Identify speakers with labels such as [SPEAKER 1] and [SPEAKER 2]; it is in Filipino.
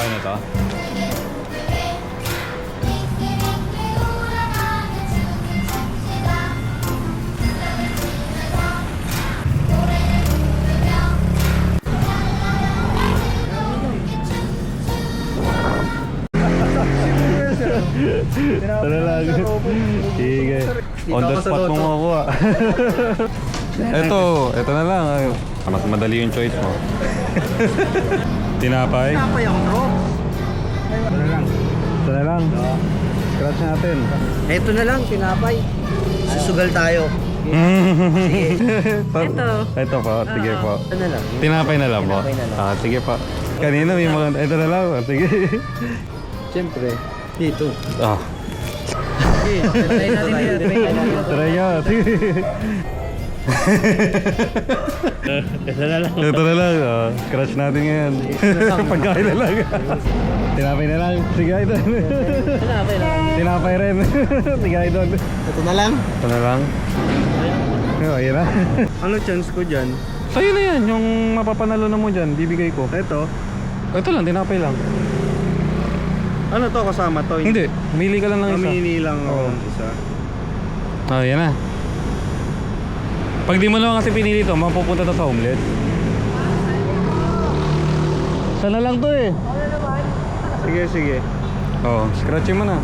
[SPEAKER 1] Okay na to? Tara lang. Sige. On the spot mo makuha. Ito na lang. Ay, mas madali yung choice mo. Tinapay?
[SPEAKER 2] Tinapay ako, bro.
[SPEAKER 1] Ito na lang. Scratch natin.
[SPEAKER 2] Ito na lang, tinapay. Susugal tayo.
[SPEAKER 1] Ito po. Sige po.
[SPEAKER 2] Ito na lang.
[SPEAKER 1] Tinapay na lang po.
[SPEAKER 2] Tinapay na lang.
[SPEAKER 1] Ah, sige po. Kanina may mga... Ito na lang. Sige.
[SPEAKER 2] Siyempre, dito.
[SPEAKER 1] Ah.
[SPEAKER 2] Try natin dito.
[SPEAKER 1] Try nyo. Sige. Ito na lang. Oh. Scratch natin ngayon. Pagkain na lang. Tinapay na lang. Sige, idol.
[SPEAKER 2] Tinapay lang.
[SPEAKER 1] Tinapay rin. Sige, idol.
[SPEAKER 2] Ito na lang.
[SPEAKER 1] Ito na lang. Oh, ayan na.
[SPEAKER 3] Ano chance ko dyan?
[SPEAKER 1] Sa'yo na yan. Yung mapapanalo na mo dyan. Bibigay ko.
[SPEAKER 3] Ito.
[SPEAKER 1] Ito lang. Tinapay lang.
[SPEAKER 3] Ano to kasama to?
[SPEAKER 1] Hindi. Mili ka lang ng isa.
[SPEAKER 3] Mamili lang ako
[SPEAKER 1] Oo.
[SPEAKER 3] ng isa.
[SPEAKER 1] Oh, yan na. Pag di mo naman kasi pinili to, mapupunta to sa omelet. Sana lang to eh.
[SPEAKER 3] Sige, sige.
[SPEAKER 1] Oh, scratchin mo na.